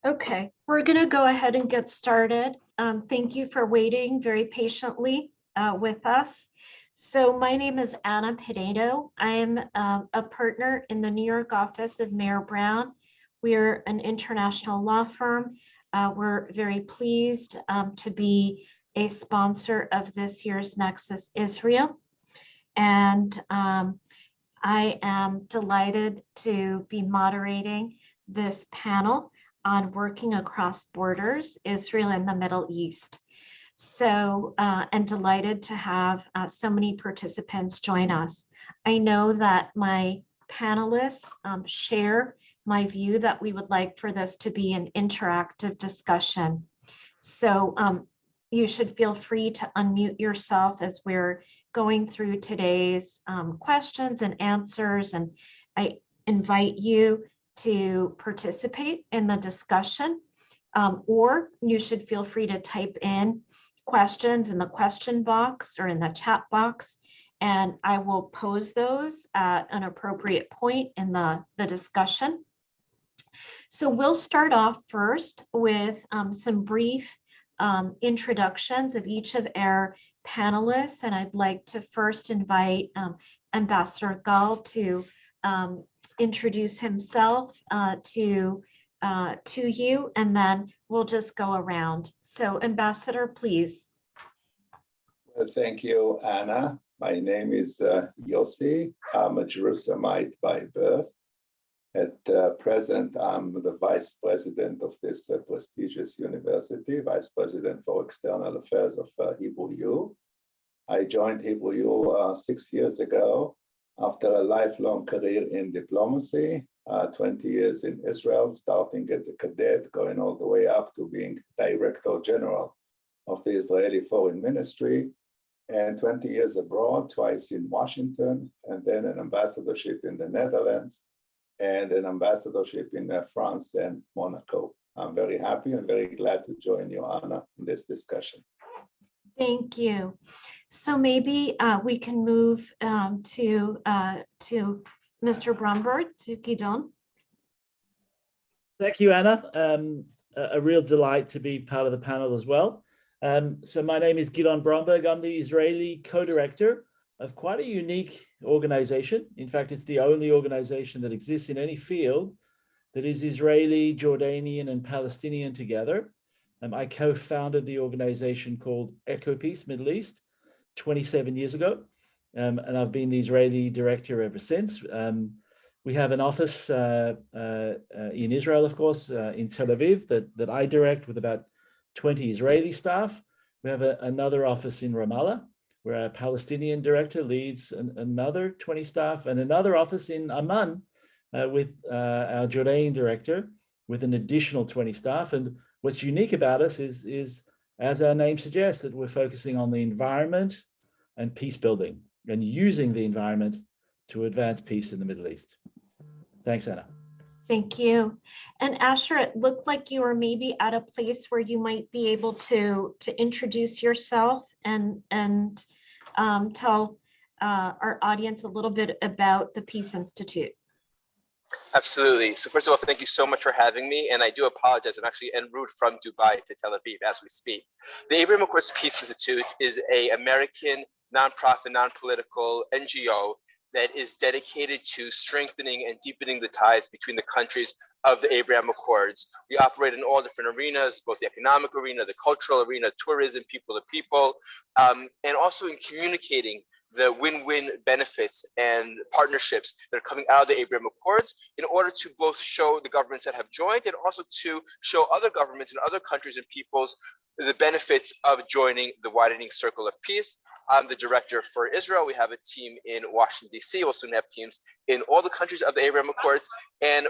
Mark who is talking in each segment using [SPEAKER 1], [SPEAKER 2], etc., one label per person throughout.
[SPEAKER 1] Okay, we're going to go ahead and get started. Thank you for waiting very patiently with us. So my name is Anna Pinedo. I am a partner in the New York office of Mayer Brown. We're an international law firm. We're very pleased to be a sponsor of this year's Nexus Israel. And I am delighted to be moderating this panel on working across borders, Israel and the Middle East. So, and delighted to have so many participants join us. I know that my panelists share my view that we would like for this to be an interactive discussion. So you should feel free to unmute yourself as we're going through today's questions and answers, and I invite you to participate in the discussion, or you should feel free to type in questions in the question box or in the chat box, and I will pose those at an appropriate point in the discussion. So we'll start off first with some brief introductions of each of our panelists, and I'd like to first invite Ambassador Gal to introduce himself to you, and then we'll just go around. So Ambassador, please.
[SPEAKER 2] Well, thank you, Anna. My name is Yossi. I'm a Jerusalemite by birth. At present, I'm the Vice President of this prestigious university, Vice President for External Affairs of Hebrew U. I joined Hebrew U 6 years ago after a lifelong career in diplomacy, 20 years in Israel, starting as a cadet, going all the way up to being Director General of the Israeli Foreign Ministry, and 20 years abroad, twice in Washington, and then an ambassadorship in the Netherlands, and an ambassadorship in France and Monaco. I'm very happy and very glad to join you, Anna, in this discussion.
[SPEAKER 1] Thank you. So maybe we can move to Mr. Bromberg, to Gideon.
[SPEAKER 3] Thank you, Anna. A real delight to be part of the panel as well. So my name is Gideon Bromberg. I'm the Israeli co-director of quite a unique organization. In fact, it's the only organization that exists in any field that is Israeli, Jordanian, and Palestinian together. I co-founded the organization called EcoPeace Middle East 27 years ago, and I've been the Israeli director ever since. We have an office in Israel, of course, in Tel Aviv that I direct with about 20 Israeli staff. We have another office in Ramallah, where a Palestinian director leads another 20 staff, and another office in Amman with our Jordanian director with an additional 20 staff. And what's unique about us is, as our name suggests, that we're focusing on the environment and peace building and using the environment to advance peace in the Middle East. Thanks, Anna.
[SPEAKER 1] Thank you. And Asher, it looked like you were maybe at a place where you might be able to introduce yourself and tell our audience a little bit about the Peace Institute.
[SPEAKER 4] Absolutely. So first of all, thank you so much for having me. And I do apologize. I'm actually en route from Dubai to Tel Aviv as we speak. The Abraham Accords Peace Institute is an American nonprofit, non-political NGO that is dedicated to strengthening and deepening the ties between the countries of the Abraham Accords. We operate in all different arenas, both the economic arena, the cultural arena, tourism, people to people, and also in communicating the win-win benefits and partnerships that are coming out of the Abraham Accords in order to both show the governments that have joined and also to show other governments and other countries and peoples the benefits of joining the widening circle of peace. I'm the director for Israel. We have a team in Washington, D.C. We'll soon have teams in all the countries of the Abraham Accords. And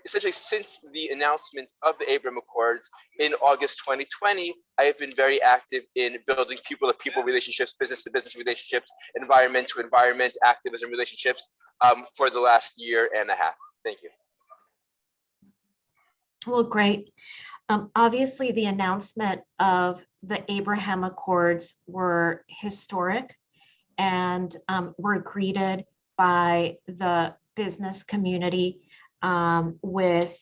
[SPEAKER 4] essentially, since the announcement of the Abraham Accords in August 2020, I have been very active in building people-to-people relationships, business-to-business relationships, environment-to-environment activism relationships for the last year and a half. Thank you.
[SPEAKER 1] Well, great. Obviously, the announcement of the Abraham Accords were historic and were greeted by the business community with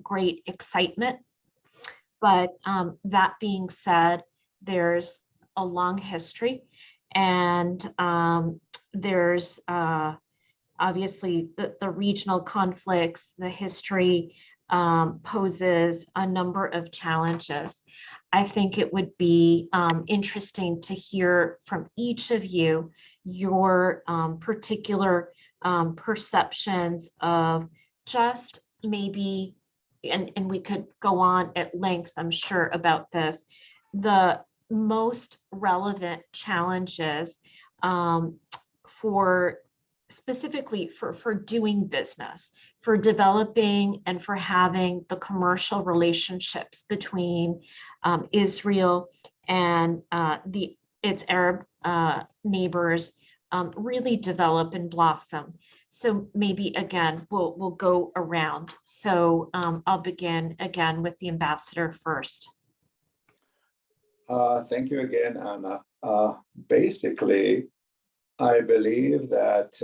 [SPEAKER 1] great excitement But that being said, there's a long history, and there's obviously the regional conflicts, the history poses a number of challenges. I think it would be interesting to hear from each of you your particular perceptions of just maybe, and we could go on at length, I'm sure, about this, the most relevant challenges for specifically for doing business, for developing and for having the commercial relationships between Israel and its Arab neighbors really develop and blossom. So maybe again, we'll go around. So I'll begin again with the ambassador first.
[SPEAKER 2] Thank you again, Anna. Basically, I believe that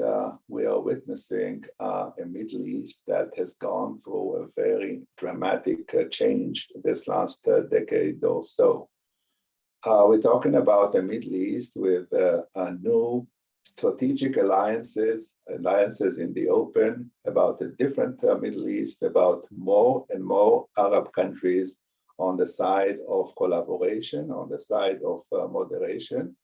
[SPEAKER 2] we are witnessing a Middle East that has gone through a very dramatic change this last decade or so. We're talking about a Middle East with new strategic alliances in the open, about a different Middle East, about more and more Arab countries on the side of collaboration, on the side of moderation.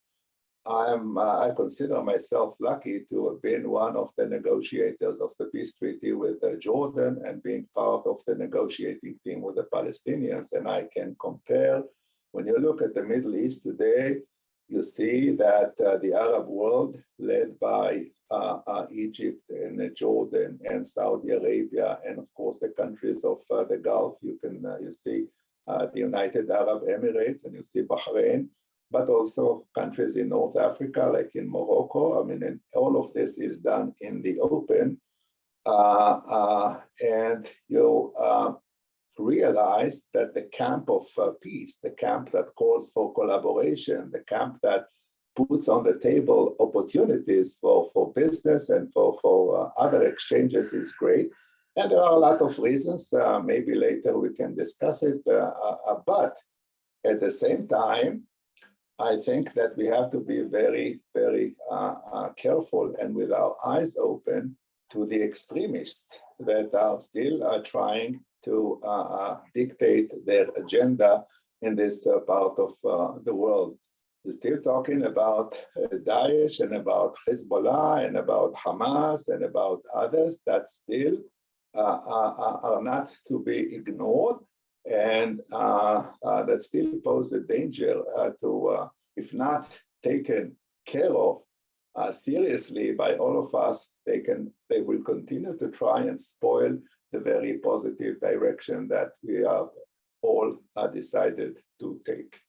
[SPEAKER 2] I consider myself lucky to have been one of the negotiators of the peace treaty with Jordan and being part of the negotiating team with the Palestinians. And I can compare, when you look at the Middle East today, you see that the Arab world, led by Egypt and Jordan and Saudi Arabia, and of course the countries of the Gulf, you see the United Arab Emirates, and you see Bahrain, but also countries in North Africa, like in Morocco. I mean, and all of this is done in the open. And you realize that the camp of peace, the camp that calls for collaboration, the camp that puts on the table opportunities for business and for other exchanges is great. And there are a lot of reasons, maybe later we can discuss it, but at the same time, I think that we have to be very, very careful and with our eyes open to the extremists that are still trying to dictate their agenda in this part of the world. We're still talking about Daesh and about Hezbollah and about Hamas and about others that still are not to be ignored, and that still pose a danger to, if not taken care of seriously by all of us, they will continue to try and spoil the very positive direction that we have all decided to take.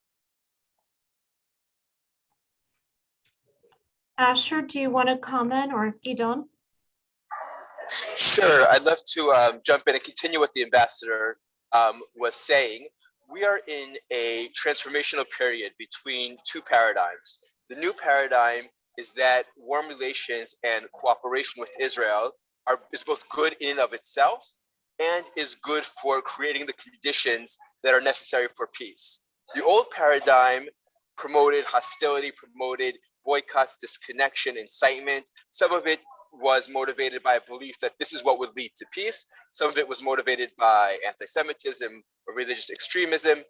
[SPEAKER 1] Asher, do you want to comment, or Gideon?
[SPEAKER 4] Sure, I'd love to jump in and continue what the ambassador was saying. We are in a transformational period between two paradigms. The new paradigm is that warm relations and cooperation with Israel is both good in and of itself and is good for creating the conditions that are necessary for peace. The old paradigm promoted hostility, promoted boycotts, disconnection, incitement. Some of it was motivated by a belief that this is what would lead to peace. Some of it was motivated by anti-Semitism or religious extremism.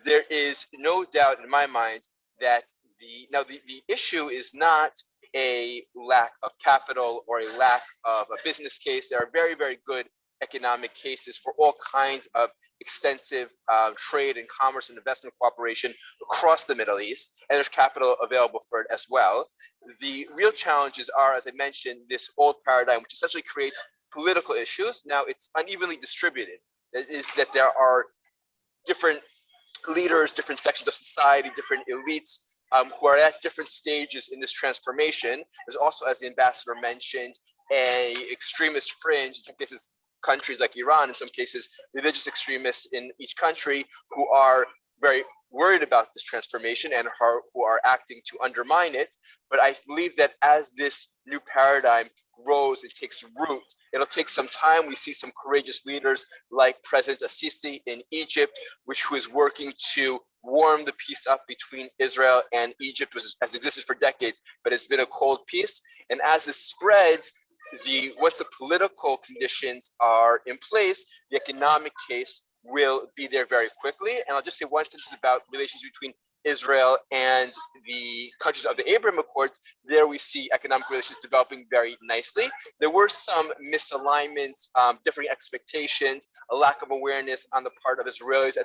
[SPEAKER 4] There is no doubt in my mind that the issue is not a lack of capital or a lack of a business case. There are very, very good economic cases for all kinds of extensive trade and commerce and investment cooperation across the Middle East, and there's capital available for it as well. The real challenges are, as I mentioned, this old paradigm, which essentially creates political issues. Now it's unevenly distributed. That is that there are different leaders, different sections of society, different elites who are at different stages in this transformation. There's also, as the ambassador mentioned, a extremist fringe, in some cases countries like Iran, in some cases religious extremists in each country who are very worried about this transformation and who are acting to undermine it. But I believe that as this new paradigm grows, it takes root. It'll take some time. We see some courageous leaders like President Assisi in Egypt, who is working to warm the peace up between Israel and Egypt, which has existed for decades, but it's been a cold peace. And as this spreads, once the political conditions are in place, the economic case will be there very quickly. And I'll just say one sentence about relations between Israel and the countries of the Abraham Accords. There we see economic relations developing very nicely. There were some misalignments, differing expectations, a lack of awareness on the part of Israelis in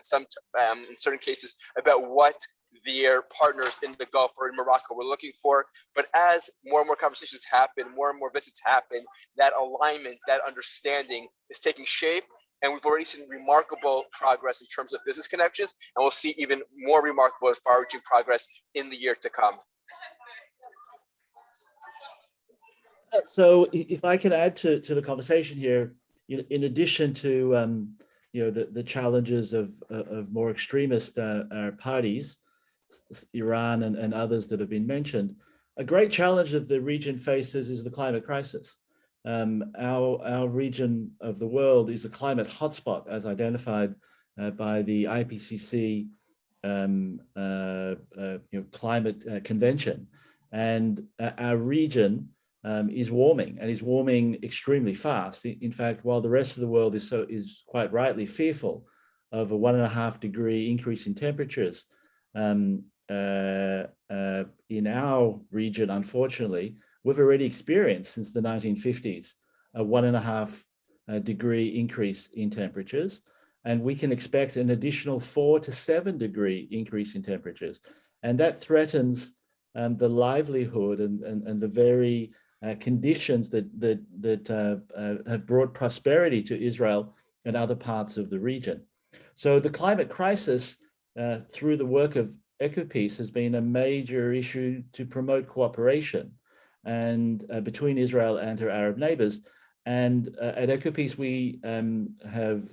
[SPEAKER 4] certain cases about what their partners in the Gulf or in Morocco were looking for. But as more and more conversations happen, more and more visits happen, that alignment, that understanding is taking shape. And we've already seen remarkable progress in terms of business connections, and we'll see even more remarkable and far-reaching progress in the year to come.
[SPEAKER 3] So if I can add to the conversation here, in addition to the challenges of more extremist parties, Iran and others that have been mentioned, a great challenge that the region faces is the climate crisis. Our region of the world is a climate hotspot, as identified by the IPCC climate convention, and our region is warming, and is warming extremely fast. In fact, while the rest of the world is quite rightly fearful of a 1.5 degree increase in temperatures, in our region, unfortunately, we've already experienced since the 1950s a 1.5 degree increase in temperatures, and we can expect an additional 4 to 7 degree increase in temperatures, and that threatens the livelihood and the very conditions that have brought prosperity to Israel and other parts of the region. So the climate crisis, through the work of EcoPeace, has been a major issue to promote cooperation and between Israel and her Arab neighbors. And at EcoPeace, we have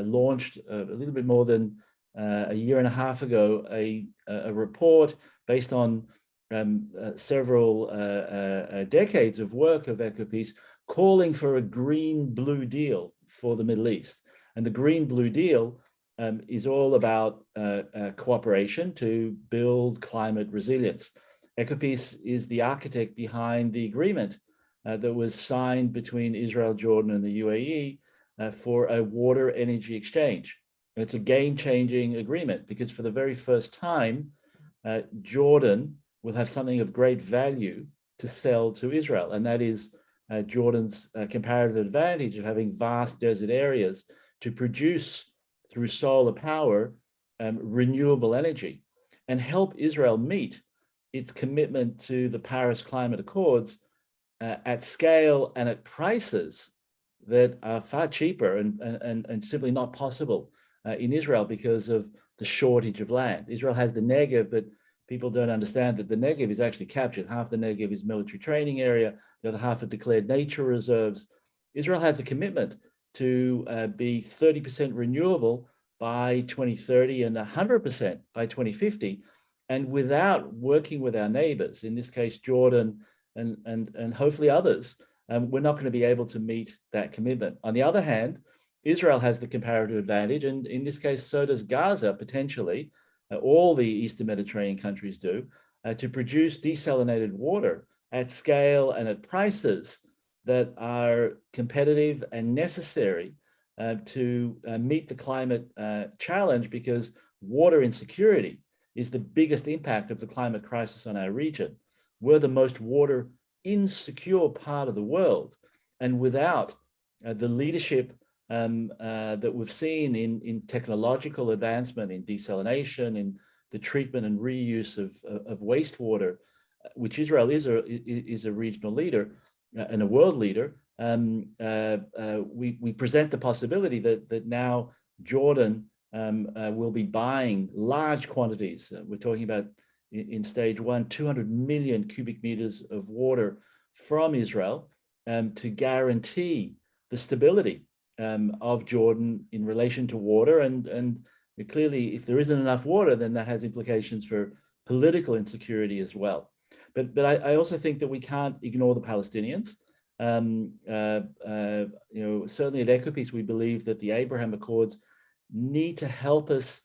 [SPEAKER 3] launched a little bit more than a year and a half ago a report based on several decades of work of EcoPeace, calling for a green-blue deal for the Middle East. And the green-blue deal is all about cooperation to build climate resilience. EcoPeace is the architect behind the agreement that was signed between Israel, Jordan, and the UAE for a water energy exchange. And it's a game-changing agreement because for the very first time, Jordan will have something of great value to sell to Israel, and that is Jordan's comparative advantage of having vast desert areas to produce through solar power renewable energy and help Israel meet its commitment to the Paris Climate Accords at scale and at prices that are far cheaper and simply not possible in Israel because of the shortage of land. Israel has the Negev, but people don't understand that the Negev is actually captured. Half the Negev is military training area, the other half are declared nature reserves. Israel has a commitment to be 30% renewable by 2030 and 100% by 2050. And without working with our neighbors, in this case, Jordan and hopefully others, we're not going to be able to meet that commitment. On the other hand, Israel has the comparative advantage, and in this case, so does Gaza potentially, all the Eastern Mediterranean countries do, to produce desalinated water at scale and at prices that are competitive and necessary to meet the climate challenge, because water insecurity is the biggest impact of the climate crisis on our region. We're the most water insecure part of the world, and without the leadership that we've seen in technological advancement, in desalination, in the treatment and reuse of wastewater, which Israel is a regional leader and a world leader, we present the possibility that now Jordan will be buying large quantities. We're talking about in stage one, 200 million cubic meters of water from Israel to guarantee the stability of Jordan in relation to water. And clearly, if there isn't enough water, then that has implications for political insecurity as well. But I also think that we can't ignore the Palestinians. Certainly at Ecopeace, we believe that the Abraham Accords need to help us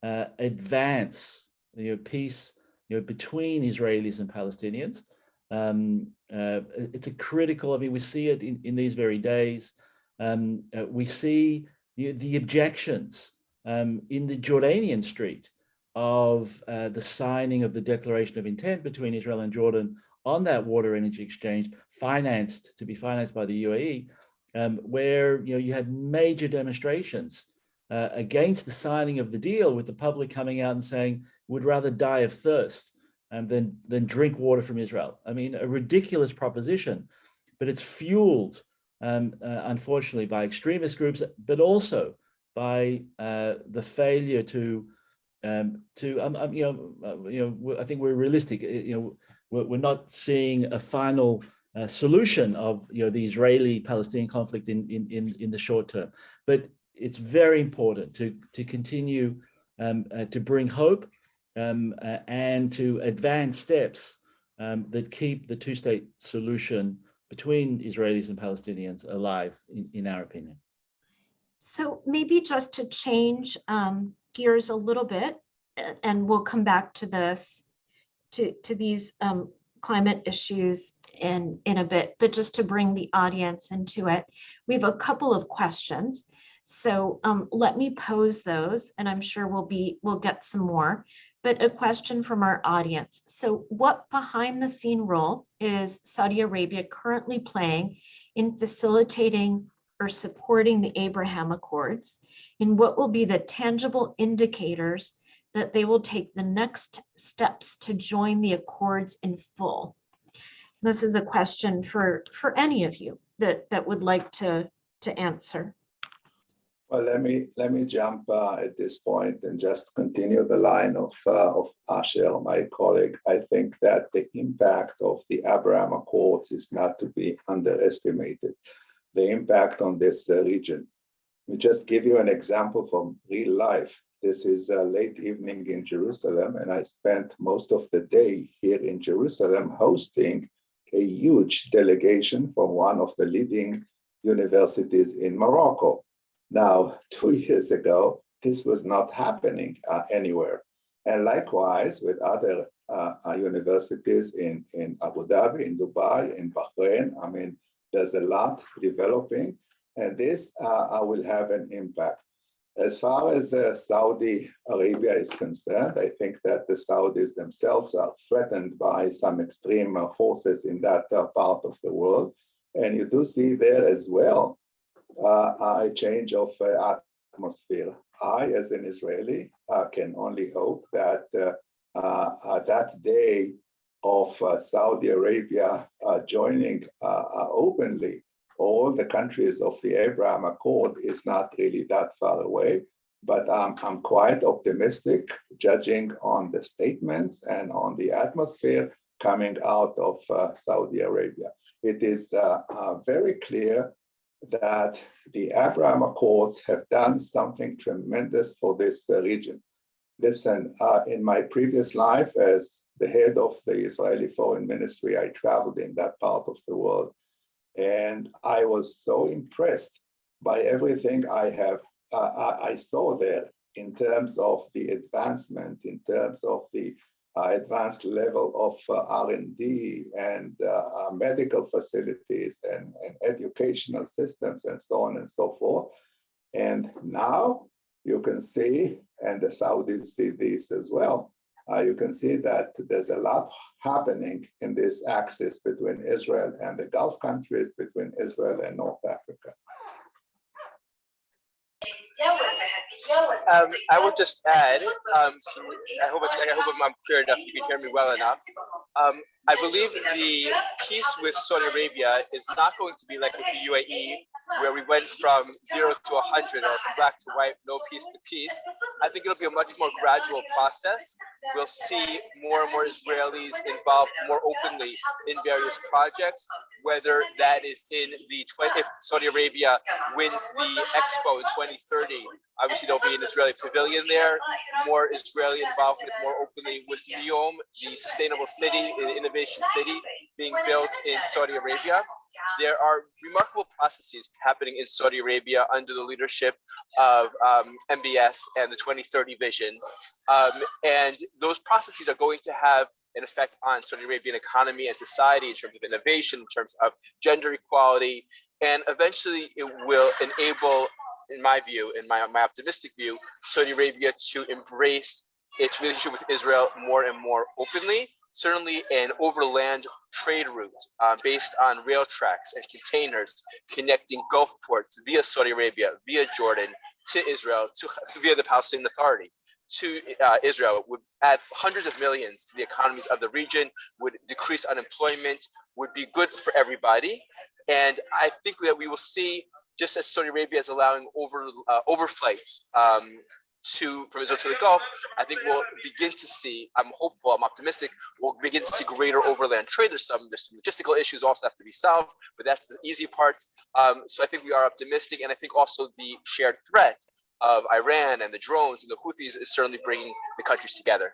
[SPEAKER 3] advance peace between Israelis and Palestinians. It's a critical, I mean, we see it in these very days. We see the objections in the Jordanian street of the signing of the Declaration of Intent between Israel and Jordan on that water energy exchange, to be financed by the UAE, where you had major demonstrations against the signing of the deal, with the public coming out and saying would rather die of thirst than drink water from Israel. I mean, a ridiculous proposition, but it's fueled, unfortunately, by extremist groups, but also by the failure I think we're realistic. We're not seeing a final solution of the Israeli-Palestinian conflict in the short term, but it's very important to continue to bring hope and to advance steps that keep the two-state solution between Israelis and Palestinians alive, in our opinion.
[SPEAKER 1] So maybe just to change gears a little bit, and we'll come back to this, to these climate issues in a bit, but just to bring the audience into it, we have a couple of questions. So let me pose those, and I'm sure we'll get some more. But a question from our audience. So what behind the scene role is Saudi Arabia currently playing in facilitating or supporting the Abraham Accords? And what will be the tangible indicators that they will take the next steps to join the Accords in full? This is a question for any of you that would like to answer.
[SPEAKER 2] Well, let me jump at this point and just continue the line of Asher, my colleague. I think that the impact of the Abraham Accords is not to be underestimated. The impact on this region. Let me just give you an example from real life. This is a late evening in Jerusalem, and I spent most of the day here in Jerusalem hosting a huge delegation from one of the leading universities in Morocco. Now, 2 years ago, this was not happening anywhere. And likewise with other universities in Abu Dhabi, in Dubai, in Bahrain. I mean, there's a lot developing, and this will have an impact. As far as Saudi Arabia is concerned, I think that the Saudis themselves are threatened by some extreme forces in that part of the world. And you do see there as well a change of atmosphere. I, as an Israeli, can only hope that that day of Saudi Arabia joining openly all the countries of the Abraham Accord is not really that far away. But I'm quite optimistic, judging on the statements and on the atmosphere coming out of Saudi Arabia. It is very clear that the Abraham Accords have done something tremendous for this region. Listen, in my previous life as the head of the Israeli Foreign Ministry, I traveled in that part of the world. And I was so impressed by everything I saw there in terms of the advancement, in terms of the advanced level of R&D and medical facilities and educational systems and so on and so forth. And now you can see, and the Saudis see this as well, you can see that there's a lot happening in this axis between Israel and the Gulf countries, between Israel and North Africa.
[SPEAKER 4] I would just add, I hope I'm clear enough, you can hear me well enough. I believe the peace with Saudi Arabia is not going to be like with the UAE, where we went from 0 to 100 or from black to white, no peace to peace. I think it'll be a much more gradual process. We'll see more and more Israelis involved more openly in various projects, whether that is in if Saudi Arabia wins the Expo in 2030, obviously there'll be an Israeli pavilion there, more Israeli involvement more openly with NEOM, the sustainable city, the innovation city being built in Saudi Arabia. there are remarkable processes happening in Saudi Arabia under the leadership of MBS and the 2030 vision. And those processes are going to have an effect on Saudi Arabian economy and society in terms of innovation, in terms of gender equality, and eventually it will enable, in my view, in my optimistic view, Saudi Arabia to embrace its relationship with Israel more and more openly. Certainly an overland trade route based on rail tracks and containers connecting Gulf ports via Saudi Arabia, via Jordan, to Israel, via the Palestinian Authority to Israel would add hundreds of millions to the economies of the region, would decrease unemployment, would be good for everybody. And I think that we will see, just as Saudi Arabia is allowing overflights from Israel to the Gulf, I think we'll begin to see, I'm hopeful, I'm optimistic, we'll begin to see greater overland trade. There's some logistical issues also have to be solved, but that's the easy part. So I think we are optimistic, and I think also the shared threat of Iran and the drones and the Houthis is certainly bringing the countries together.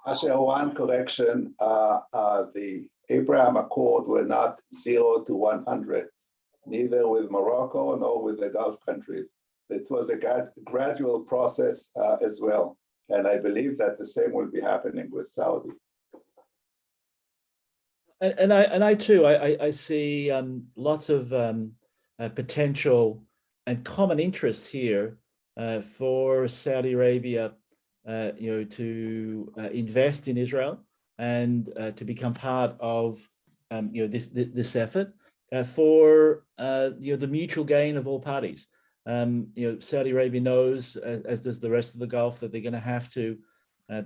[SPEAKER 2] Asher, one correction, the Abraham Accord were not 0 to 100, neither with Morocco nor with the Gulf countries. It was a gradual process as well. And I believe that the same will be happening with Saudi.
[SPEAKER 3] And I too, I see lots of potential and common interests here for Saudi Arabia, to invest in Israel and to become part of, this effort for the mutual gain of all parties. Saudi Arabia knows, as does the rest of the Gulf, that they're going to have to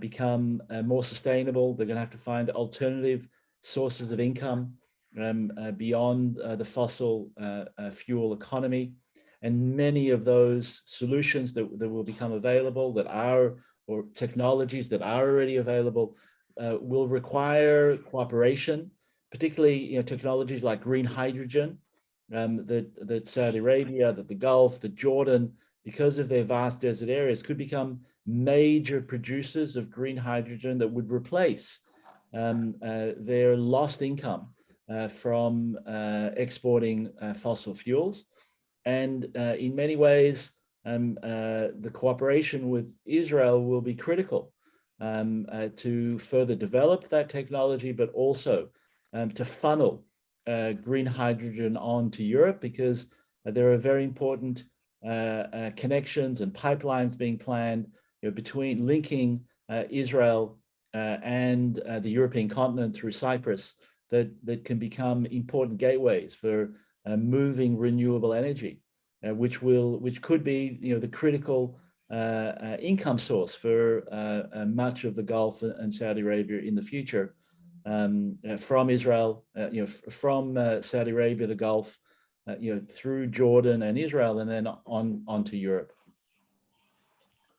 [SPEAKER 3] become more sustainable. They're going to have to find alternative sources of income beyond the fossil fuel economy. And many of those solutions that will become available, or technologies that are already available, will require cooperation, particularly technologies like green hydrogen, that Saudi Arabia, that the Gulf, that Jordan, because of their vast desert areas, could become major producers of green hydrogen that would replace their lost income from exporting fossil fuels. And in many ways, the cooperation with Israel will be critical to further develop that technology, but also to funnel green hydrogen onto Europe, because there are very important connections and pipelines being planned between linking Israel and the European continent through Cyprus that can become important gateways for moving renewable energy, which could be the critical income source for much of the Gulf and Saudi Arabia in the future, from Israel, from Saudi Arabia, the Gulf, through Jordan and Israel, and then onto Europe.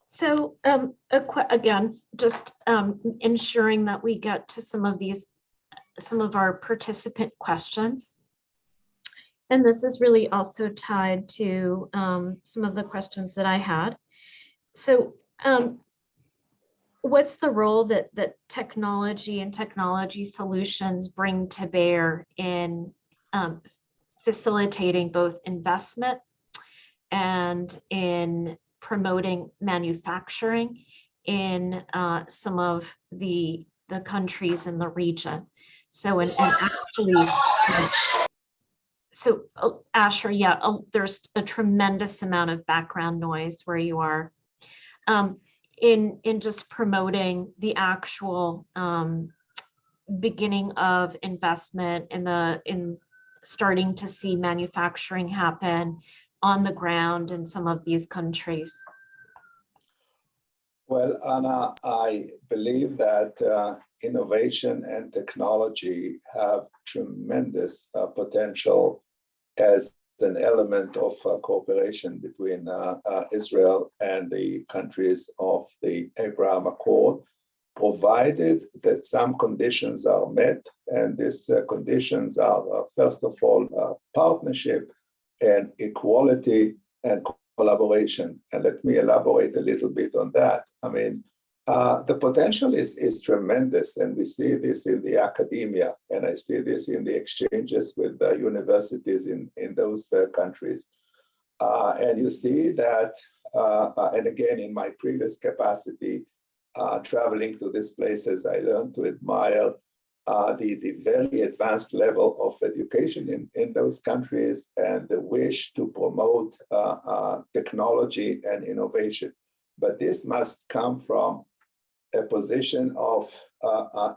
[SPEAKER 1] So again, just ensuring that we get to some of our participant questions. And this is really also tied to some of the questions that I had. So what's the role that technology and technology solutions bring to bear in facilitating both investment and in promoting manufacturing in some of the countries in the region? So and actually, so Asher, yeah, there's a tremendous amount of background noise where you are. In just promoting the actual beginning of investment in starting to see manufacturing happen on the ground in some of these countries?
[SPEAKER 2] Well, Anna, I believe that innovation and technology have tremendous potential as an element of cooperation between Israel and the countries of the Abraham Accord, provided that some conditions are met. And these conditions are, first of all, partnership and equality and collaboration. And let me elaborate a little bit on that. I mean, the potential is tremendous, and we see this in the academia, and I see this in the exchanges with the universities in those countries. And you see that, and again, in my previous capacity, traveling to these places, I learned to admire the very advanced level of education in those countries and the wish to promote technology and innovation. But this must come from a position of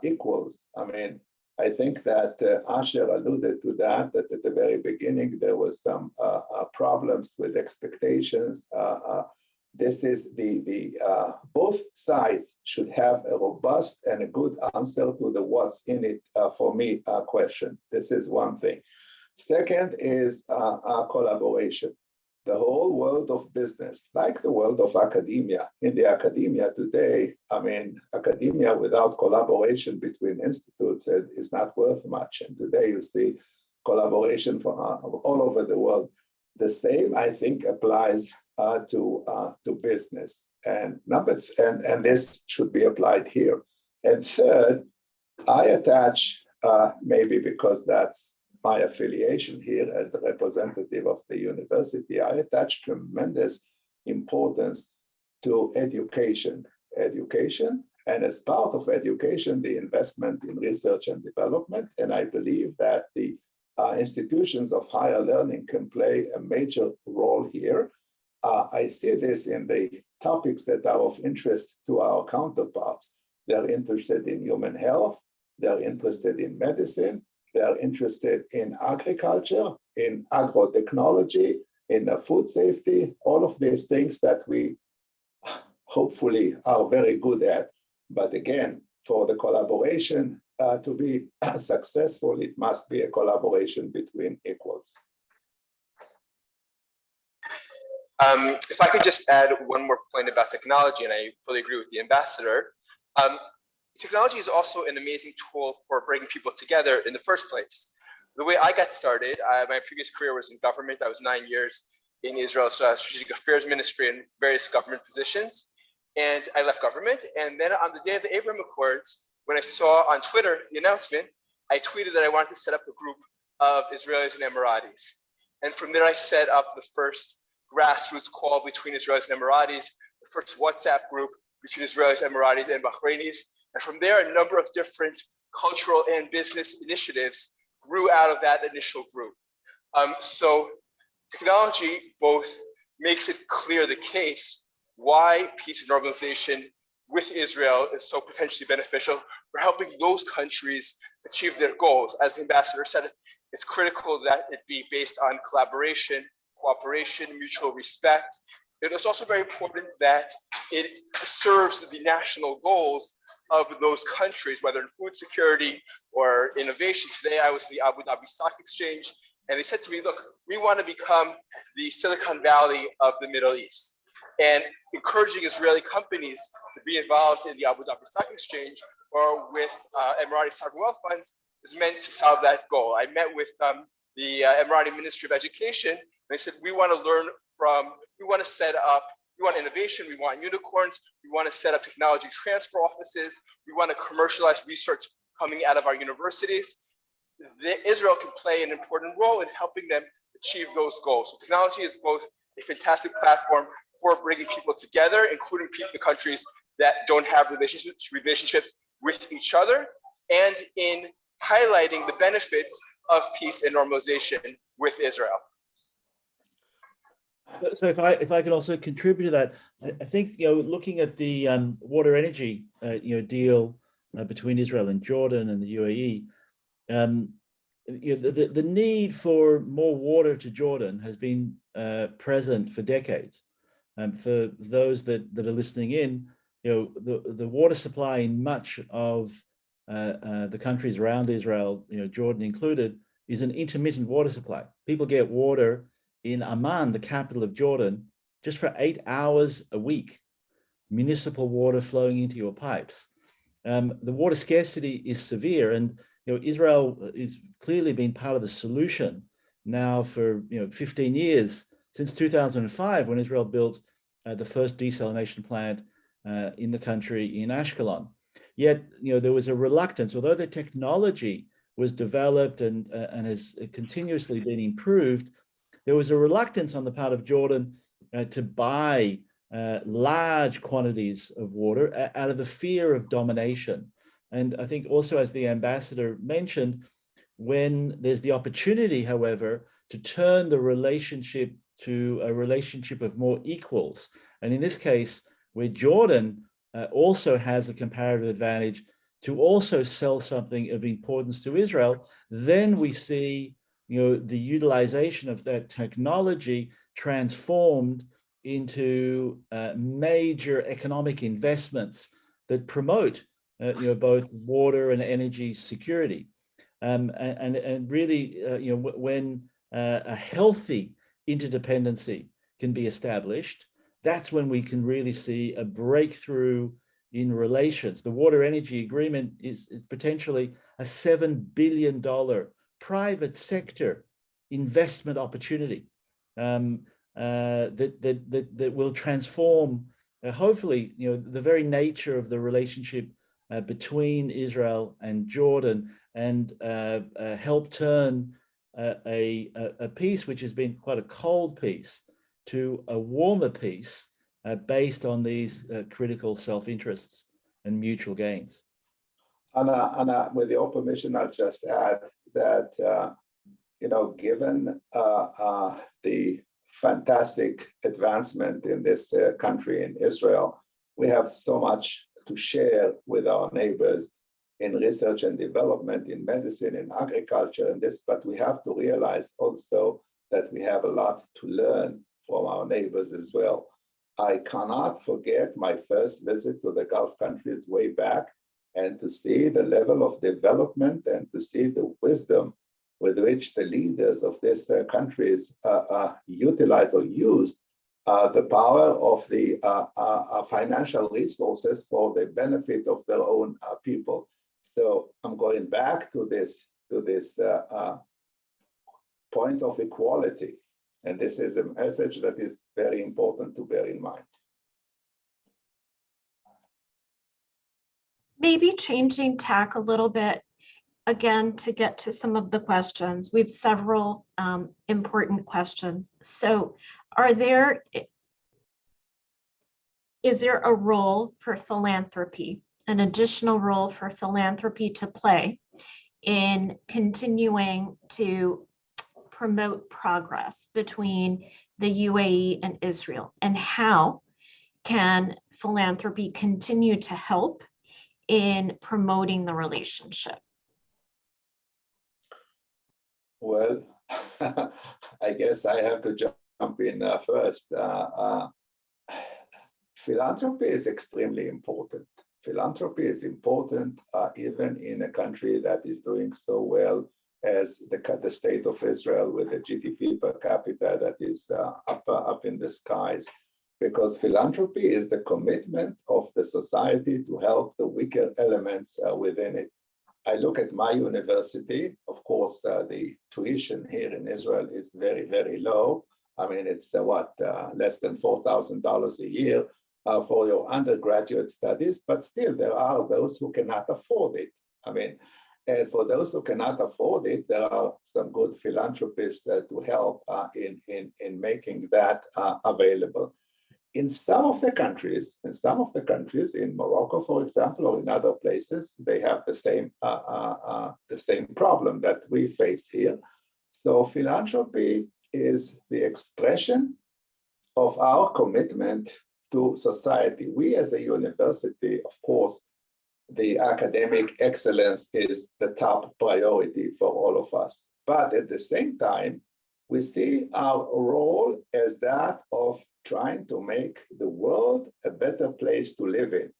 [SPEAKER 2] equals. I mean, I think that Asher alluded to that at the very beginning, there was some problems with expectations. This is both sides should have a robust and a good answer to the what's in it for me question. This is one thing. Second is collaboration. The whole world of business, like the world of academia. In the academia today, I mean, academia without collaboration between institutes is not worth much. And today you see collaboration from all over the world. The same, I think, applies to business. And this should be applied here. And third, I attach, maybe because that's my affiliation here as a representative of the university, I attach tremendous importance to education. And as part of education, the investment in research and development. And I believe that the institutions of higher learning can play a major role here. I see this in the topics that are of interest to our counterparts. They're interested in human health, they're interested in medicine, they're interested in agriculture, in agrotechnology, in food safety, all of these things that we hopefully are very good at. But again, for the collaboration to be successful, it must be a collaboration between equals.
[SPEAKER 4] If I could just add one more point about technology, and I fully agree with the ambassador. Technology is also an amazing tool for bringing people together in the first place. The way I got started, my previous career was in government. I was 9 years in Israel's Strategic Affairs Ministry in various government positions. And I left government. And then on the day of the Abraham Accords, when I saw on Twitter the announcement, I tweeted that I wanted to set up a group of Israelis and Emiratis. And from there, I set up the first grassroots call between Israelis and Emiratis, the first WhatsApp group between Israelis, Emiratis, and Bahrainis. And from there, a number of different cultural and business initiatives grew out of that initial group. So technology both makes it clear the case why peace and normalization with Israel is so potentially beneficial for helping those countries achieve their goals. As the ambassador said, it's critical that it be based on collaboration, cooperation, mutual respect. It is also very important that it serves the national goals of those countries, whether in food security or innovation. Today, I was in the Abu Dhabi Stock Exchange, and they said to me, look, we want to become the Silicon Valley of the Middle East. And encouraging Israeli companies to be involved in the Abu Dhabi Stock Exchange or with Emirati sovereign wealth funds is meant to solve that goal. I met with the Emirati Ministry of Education, and they said, we want to learn from, we want to set up, we want innovation, we want unicorns, we want to set up technology transfer offices, we want to commercialize research coming out of our universities. Israel can play an important role in helping them achieve those goals. So technology is both a fantastic platform for bringing people together, including the countries that don't have relationships with each other, and in highlighting the benefits of peace and normalization with Israel.
[SPEAKER 3] So if I can also contribute to that, I think, looking at the water energy deal between Israel and Jordan and the UAE, the need for more water to Jordan has been present for decades. For those that are listening in, the water supply in much of the countries around Israel, Jordan included, is an intermittent water supply. People get water in Amman, the capital of Jordan, just for 8 hours a week, municipal water flowing into your pipes. The water scarcity is severe, and Israel is clearly been part of the solution now for 15 years, since 2005, when Israel built the first desalination plant in the country in Ashkelon. Yet, there was a reluctance, although the technology was developed and has continuously been improved, there was a reluctance on the part of Jordan to buy large quantities of water out of the fear of domination. And I think also, as the ambassador mentioned, when there's the opportunity, however, to turn the relationship to a relationship of more equals, and in this case, where Jordan also has a comparative advantage to also sell something of importance to Israel, then we see, the utilization of that technology transformed into major economic investments that promote, both water and energy security. And really, when a healthy interdependency can be established, that's when we can really see a breakthrough in relations. The water energy agreement is potentially a $7 billion private sector investment opportunity that will transform, hopefully, the very nature of the relationship between Israel and Jordan, and help turn a peace which has been quite a cold peace to a warmer peace based on these critical self-interests and mutual gains.
[SPEAKER 2] Anna, with your permission, I'll just add that, given the fantastic advancement in this country, in Israel, we have so much to share with our neighbors in research and development, in medicine, in agriculture, and this, but we have to realize also that we have a lot to learn from our neighbors as well. I cannot forget my first visit to the Gulf countries way back, and to see the level of development and to see the wisdom with which the leaders of these countries utilized or used the power of the financial resources for the benefit of their own people. So I'm going back to this point of equality. And this is a message that is very important to bear in mind.
[SPEAKER 1] Maybe changing tack a little bit, again, to get to some of the questions. We have several important questions. So is there a role for philanthropy, an additional role for philanthropy to play in continuing to promote progress between the UAE and Israel? And how can philanthropy continue to help in promoting the relationship?
[SPEAKER 2] Well, I guess I have to jump in first. Philanthropy is extremely important. Philanthropy is important even in a country that is doing so well as the state of Israel, with a GDP per capita that is up in the skies, because philanthropy is the commitment of the society to help the weaker elements within it. I look at my university. Of course, the tuition here in Israel is very, very low. I mean, it's less than $4,000 a year for your undergraduate studies, but still there are those who cannot afford it. I mean, and for those who cannot afford it, there are some good philanthropists that will help in making that available. In some of the countries, in Morocco, for example, or in other places, they have the same problem that we face here. So philanthropy is the expression of our commitment to society. We as a university, of course, the academic excellence is the top priority for all of us. But at the same time, we see our role as that of trying to make the world a better place to live in.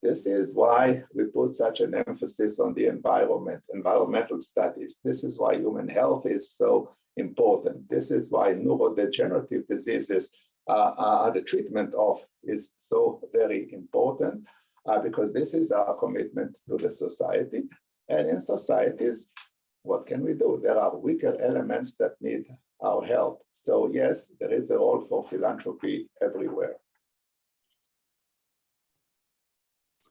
[SPEAKER 2] This is why we put such an emphasis on the environmental studies. This is why human health is so important. This is why neurodegenerative diseases, the treatment of is so very important, because this is our commitment to the society. And in societies, what can we do? There are weaker elements that need our help. So yes, there is a role for philanthropy everywhere.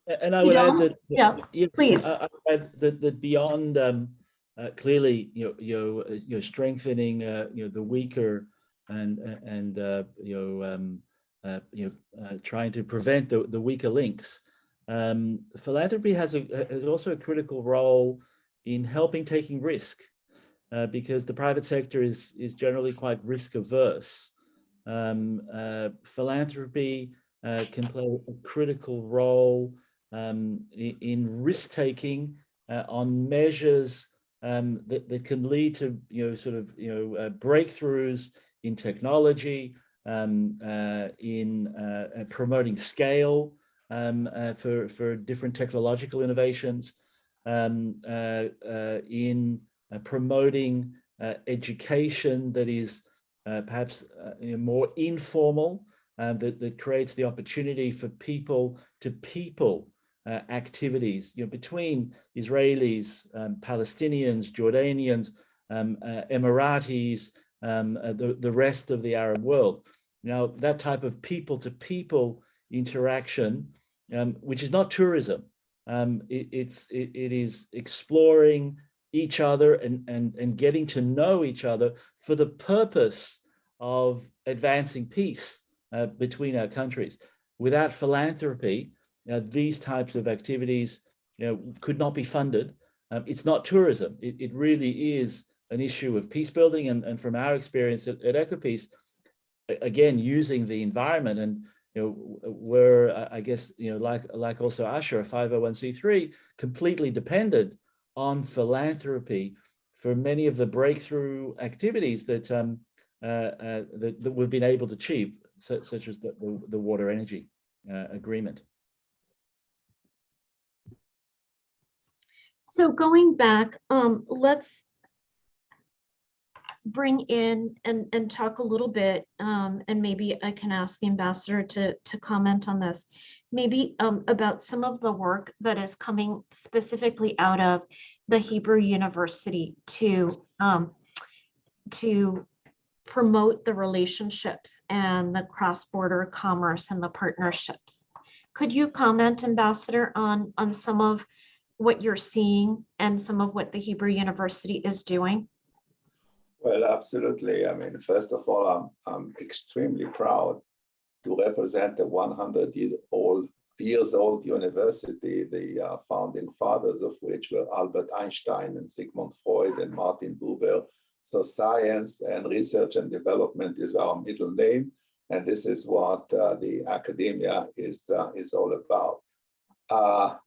[SPEAKER 3] And I would add that,
[SPEAKER 1] Yeah, please.
[SPEAKER 3] I would add that beyond clearly, you're strengthening, the weaker and trying to prevent the weaker links. Philanthropy has also a critical role in helping taking risk, because the private sector is generally quite risk averse. Philanthropy can play a critical role in risk taking on measures that can lead to breakthroughs in technology, in promoting scale for different technological innovations, in promoting education that is perhaps more informal, that creates the opportunity for people to people activities, between Israelis, Palestinians, Jordanians, Emiratis, the rest of the Arab world. Now, that type of people to people interaction, which is not tourism, it is exploring each other and getting to know each other for the purpose of advancing peace between our countries. Without philanthropy, these types of activities could not be funded. It's not tourism. It really is an issue of peace building. And from our experience at EcoPeace, again, using the environment, and we're, I guess, like also Usher, a 501c3, completely dependent on philanthropy for many of the breakthrough activities that we've been able to achieve, such as the water energy agreement.
[SPEAKER 1] So going back, let's bring in and talk a little bit, and maybe I can ask the ambassador to comment on this, maybe about some of the work that is coming specifically out of the Hebrew University to promote the relationships and the cross-border commerce and the partnerships. Could you comment, Ambassador, on some of what you're seeing and some of what the Hebrew University is doing?
[SPEAKER 2] Well, absolutely. I mean, first of all, I'm extremely proud to represent the 100-years-old university, the founding fathers of which were Albert Einstein and Sigmund Freud and Martin Buber. So science and research and development is our middle name, and this is what the academia is all about.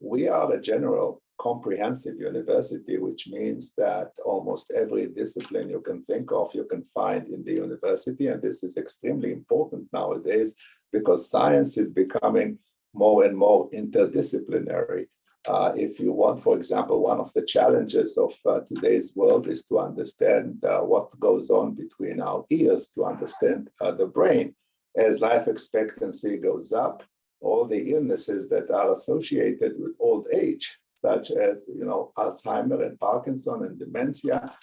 [SPEAKER 2] We are a general comprehensive university, which means that almost every discipline you can think of, you can find in the university. And this is extremely important nowadays because science is becoming more and more interdisciplinary. If you want, for example, one of the challenges of today's world is to understand what goes on between our ears, to understand the brain. As life expectancy goes up, all the illnesses that are associated with old age, such as Alzheimer and Parkinson and dementia,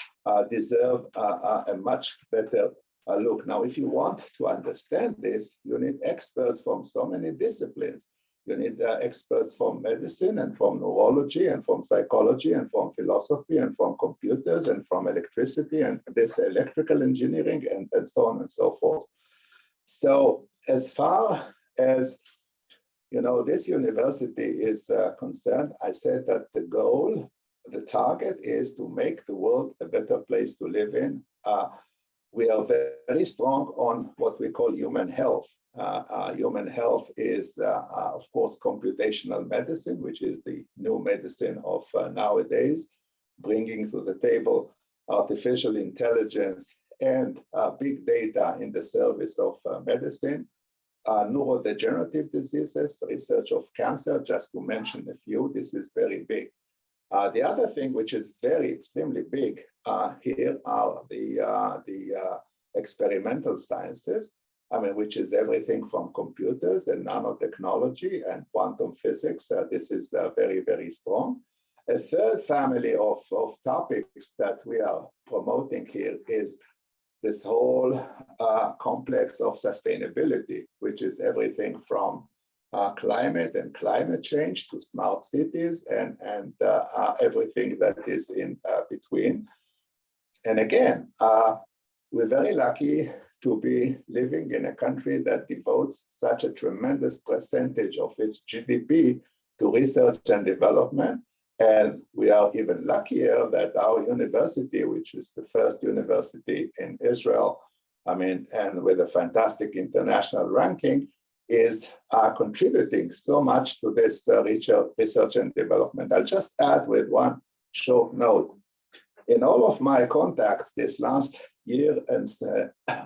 [SPEAKER 2] deserve a much better look. Now, if you want to understand this, you need experts from so many disciplines. You need experts from medicine and from neurology and from psychology and from philosophy and from computers and from electricity and this electrical engineering and so on and so forth. So as far as this university is concerned, I said that the goal, the target is to make the world a better place to live in. We are very strong on what we call human health. Human health is, of course, computational medicine, which is the new medicine of nowadays, bringing to the table artificial intelligence and big data in the service of medicine. Neurodegenerative diseases, research of cancer, just to mention a few, this is very big. The other thing which is extremely big here are the experimental sciences, which is everything from computers and nanotechnology and quantum physics. This is very, very strong. A third family of topics that we are promoting here is this whole complex of sustainability, which is everything from climate and climate change to smart cities and everything that is in between. And again, we're very lucky to be living in a country that devotes such a tremendous percentage of its GDP to research and development. And we are even luckier that our university, which is the first university in Israel, and with a fantastic international ranking, is contributing so much to this research and development. I'll just add with one short note. In all of my contacts this last year and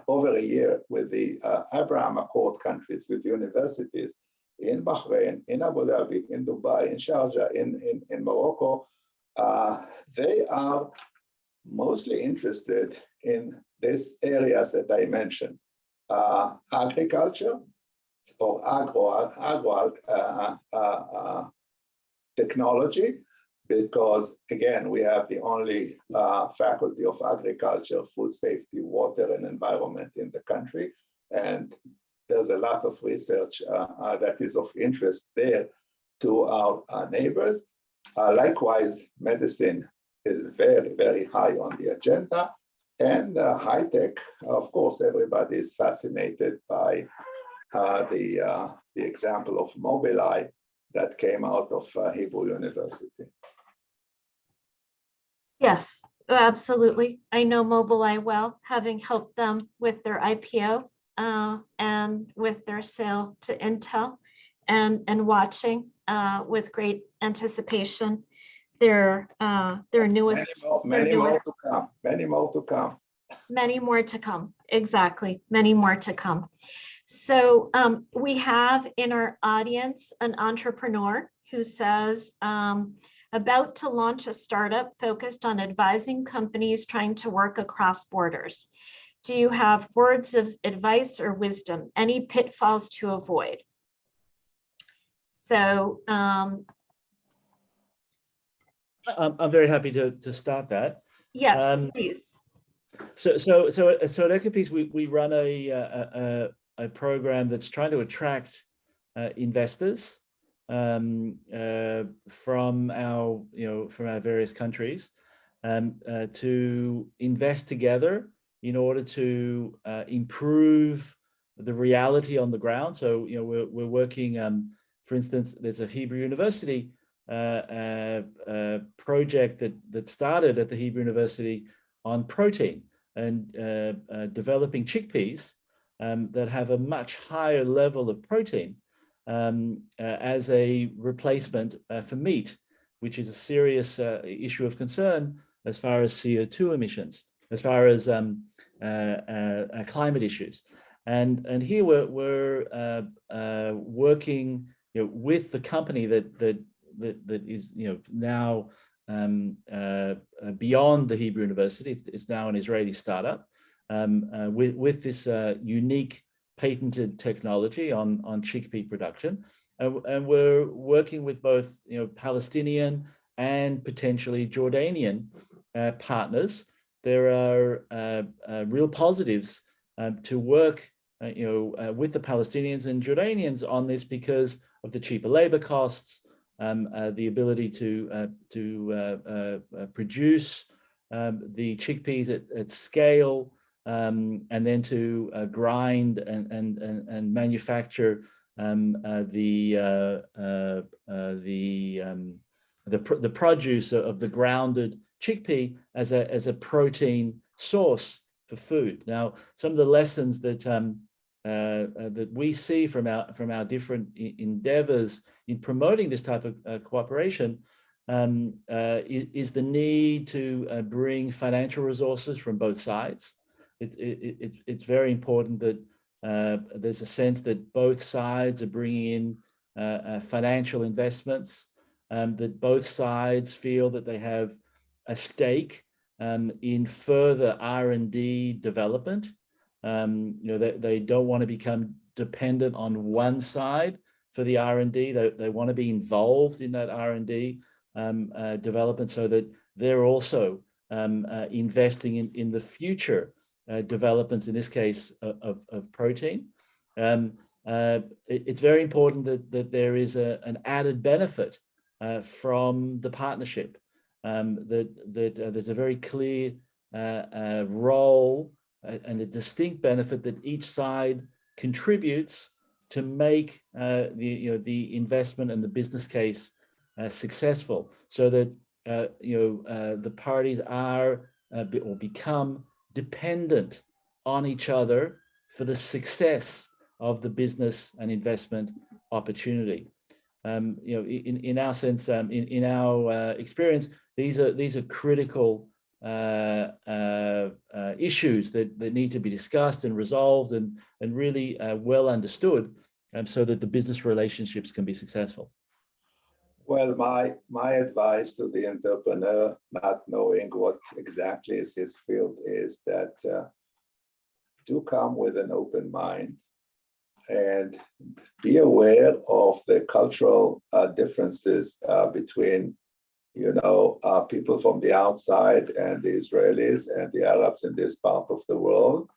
[SPEAKER 2] over a year with the Abraham Accord countries, with universities in Bahrain, in Abu Dhabi, in Dubai, in Sharjah, in Morocco, they are mostly interested in these areas that I mentioned: agriculture or agro technology, because again, we have the only faculty of agriculture, food safety, water, and environment in the country. And there's a lot of research that is of interest there to our neighbors. Likewise, medicine is very, very high on the agenda. And high tech, of course, everybody is fascinated by the example of Mobileye that came out of Hebrew University.
[SPEAKER 1] Yes, absolutely. I know Mobileye well, having helped them with their IPO and with their sale to Intel, and watching with great anticipation their newest.
[SPEAKER 2] Many more to come. Many more to come.
[SPEAKER 1] Many more to come. Exactly. Many more to come. So we have in our audience an entrepreneur who says, about to launch a startup focused on advising companies trying to work across borders. Do you have words of advice or wisdom? Any pitfalls to avoid? So
[SPEAKER 3] I'm very happy to start that.
[SPEAKER 1] yes, please.
[SPEAKER 3] So at Ecopeace, we run a program that's trying to attract investors from our various countries to invest together in order to improve the reality on the ground. So we're working. For instance, there's a Hebrew University project that started at the Hebrew University on protein and developing chickpeas that have a much higher level of protein as a replacement for meat, which is a serious issue of concern as far as CO2 emissions, as far as climate issues. And here we're working with the company that is now beyond the Hebrew University. It's now an Israeli startup with this unique patented technology on chickpea production, and we're working with both Palestinian and potentially Jordanian partners. There are real positives to work with the Palestinians and Jordanians on this because of the cheaper labor costs, the ability to produce the chickpeas at scale, and then to grind and manufacture the produce of the grounded chickpea as a protein source for food. Now, some of the lessons that we see from our different endeavors in promoting this type of cooperation is the need to bring financial resources from both sides. It's very important that there's a sense that both sides are bringing in financial investments, that both sides feel that they have a stake in further R&D development. They don't want to become dependent on one side for the R&D. They want to be involved in that R&D development so that they're also investing in the future developments, in this case, of protein. it's very important that there is an added benefit from the partnership, that there's a very clear role and a distinct benefit that each side contributes to make the investment and the business case successful, so that the parties are or become dependent on each other for the success of the business and investment opportunity. In our sense, in our experience, these are critical issues that need to be discussed and resolved and really well understood, so that the business relationships can be successful.
[SPEAKER 2] Well, my advice to the entrepreneur, not knowing what exactly is his field, is that do come with an open mind and be aware of the cultural differences between, people from the outside and the Israelis and the Arabs in this part of the world.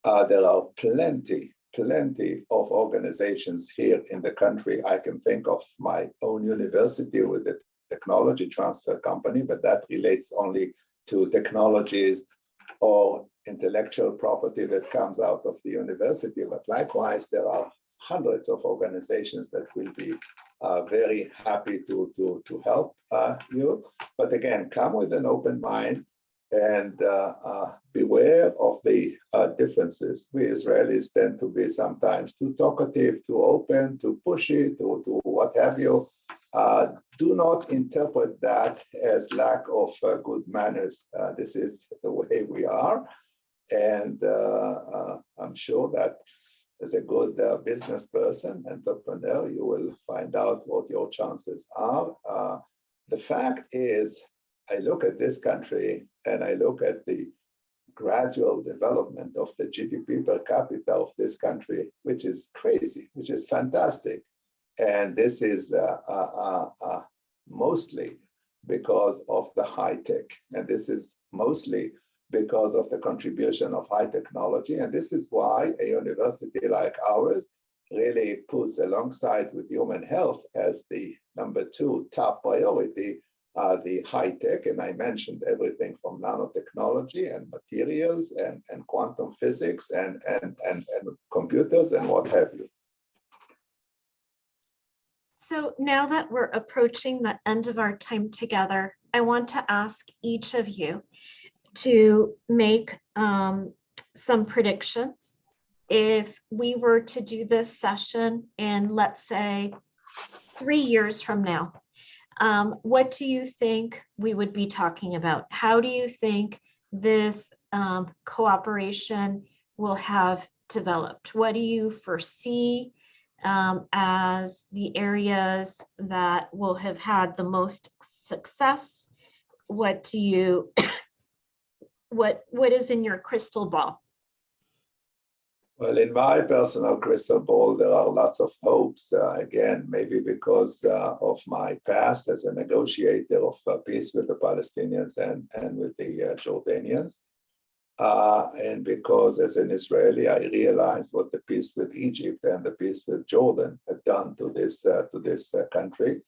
[SPEAKER 2] There are plenty of organizations here in the country. I can think of my own university with the technology transfer company, but that relates only to technologies or intellectual property that comes out of the university. But likewise, there are hundreds of organizations that will be very happy to help you. But again, come with an open mind and beware of the differences. We Israelis tend to be sometimes too talkative, too open, too pushy, to what have you. Do not interpret that as lack of good manners. This is the way we are. And I'm sure that as a good business person, entrepreneur, you will find out what your chances are. The fact is, I look at this country and I look at the gradual development of the GDP per capita of this country, which is crazy, which is fantastic. And this is mostly because of the high tech. And this is mostly because of the contribution of high technology. And this is why a university like ours really puts alongside with human health as the number 2 top priority, the high tech. And I mentioned everything from nanotechnology and materials and quantum physics and computers and what have you.
[SPEAKER 1] So now that we're approaching the end of our time together, I want to ask each of you to make some predictions. If we were to do this session in, let's say, 3 years from now, what do you think we would be talking about? How do you think this cooperation will have developed? What do you foresee as the areas that will have had the most success? What do you, what is in your crystal ball?
[SPEAKER 2] Well, in my personal crystal ball, there are lots of hopes. Again, maybe because of my past as a negotiator of peace with the Palestinians and with the Jordanians. And because as an Israeli, I realized what the peace with Egypt and the peace with Jordan had done to this country.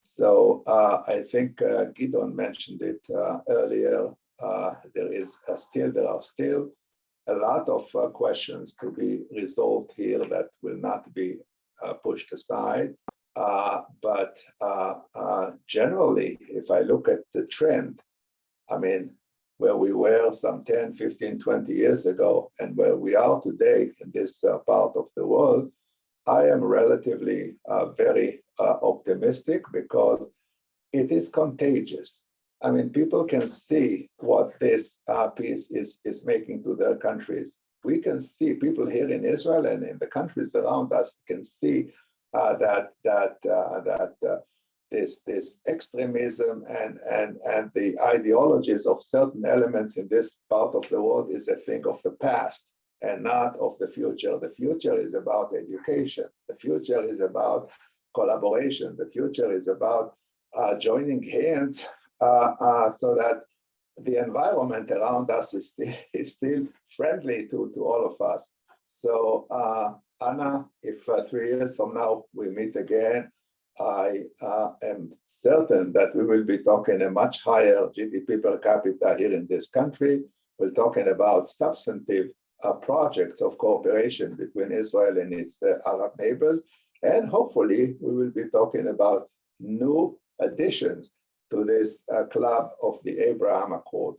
[SPEAKER 2] So I think Gideon mentioned it earlier. There are still a lot of questions to be resolved here that will not be pushed aside. But generally, if I look at the trend, I mean, where we were some 10, 15, 20 years ago and where we are today in this part of the world, I am relatively very optimistic because it is contagious. I mean, people can see what this peace is making to their countries. We can see, people here in Israel and in the countries around us can see that this extremism and the ideologies of certain elements in this part of the world is a thing of the past and not of the future. The future is about education. The future is about collaboration. The future is about joining hands so that the environment around us is still friendly to all of us. So Anna, if 3 years from now we meet again, I am certain that we will be talking a much higher GDP per capita here in this country. We're talking about substantive projects of cooperation between Israel and its Arab neighbors. And hopefully we will be talking about new additions to this club of the Abraham Accord.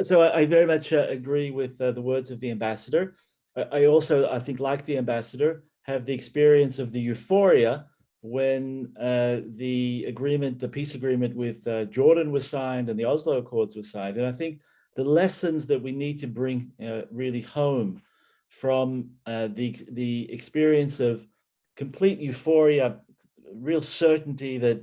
[SPEAKER 3] So I very much agree with the words of the ambassador. I also, I think, like the ambassador, have the experience of the euphoria when the peace agreement with Jordan was signed and the Oslo Accords were signed. And I think the lessons that we need to bring really home from the experience of complete euphoria, real certainty that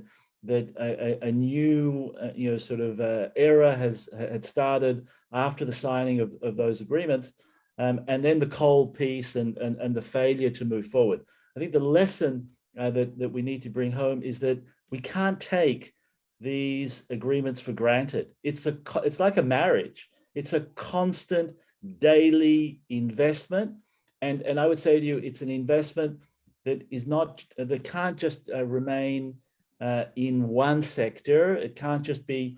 [SPEAKER 3] a new sort of era had started after the signing of those agreements, and then the cold peace and the failure to move forward. I think the lesson that we need to bring home is that we can't take these agreements for granted. It's like a marriage. It's a constant daily investment, and I would say to you, it's an investment that is not, that can't just remain in one sector. It can't just be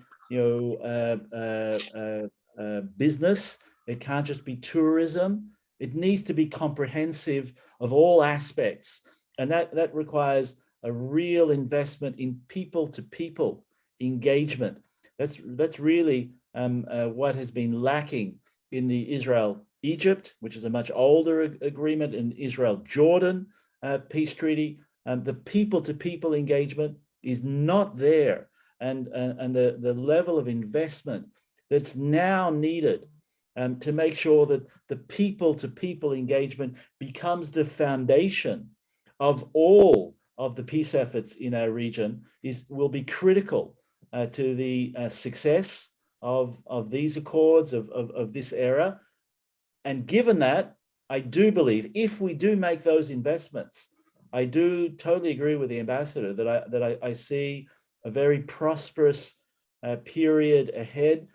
[SPEAKER 3] business. It can't just be tourism. It needs to be comprehensive of all aspects, and that requires a real investment in people-to-people engagement. That's really what has been lacking in the Israel-Egypt, which is a much older agreement, and Israel-Jordan peace treaty. The people-to-people engagement is not there, and the level of investment that's now needed to make sure that the people-to-people engagement becomes the foundation of all of the peace efforts in our region will be critical to the success of these accords, of this era. And given that, I do believe if we do make those investments, I do totally agree with the ambassador that I see a very prosperous period ahead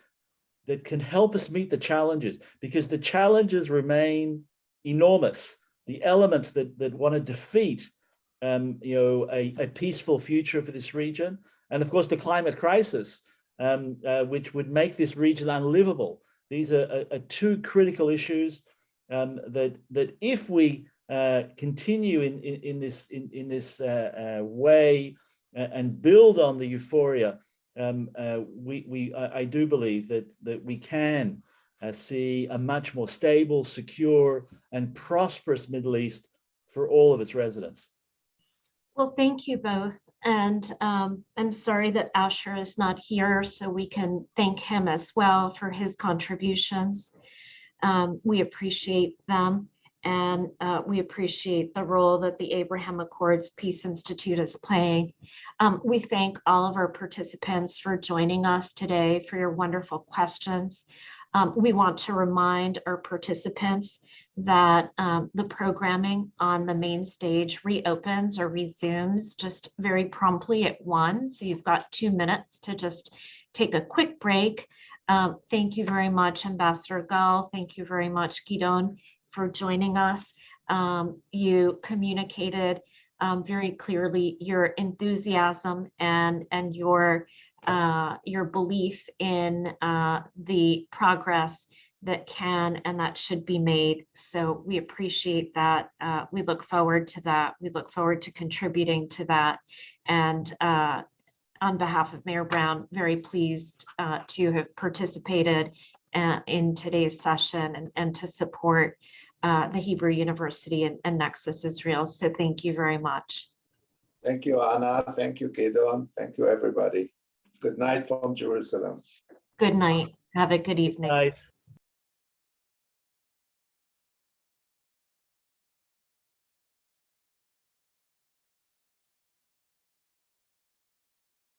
[SPEAKER 3] that can help us meet the challenges, because the challenges remain enormous. The elements that want to defeat a peaceful future for this region, and of course the climate crisis, which would make this region unlivable. These are two critical issues that if we continue in this way and build on the euphoria, I do believe that we can see a much more stable, secure, and prosperous Middle East for all of its residents.
[SPEAKER 1] Well, thank you both. And I'm sorry that Asher is not here, so we can thank him as well for his contributions. We appreciate them, and we appreciate the role that the Abraham Accords Peace Institute is playing. We thank all of our participants for joining us today, for your wonderful questions. We want to remind our participants that the programming on the main stage reopens or resumes just very promptly at 1. So you've got 2 minutes to just take a quick break. Thank you very much, Ambassador Gal. Thank you very much, Gideon, for joining us. You communicated very clearly your enthusiasm and your belief in the progress that can and that should be made. So we appreciate that. We look forward to that. We look forward to contributing to that. And on behalf of Mayor Brown, very pleased to have participated in today's session and to support the Hebrew University and Nexus Israel. So thank you very much.
[SPEAKER 2] Thank you, Anna. Thank you, Gideon. Thank you, everybody. Good night from Jerusalem.
[SPEAKER 1] Good night. Have a good evening.
[SPEAKER 3] Night.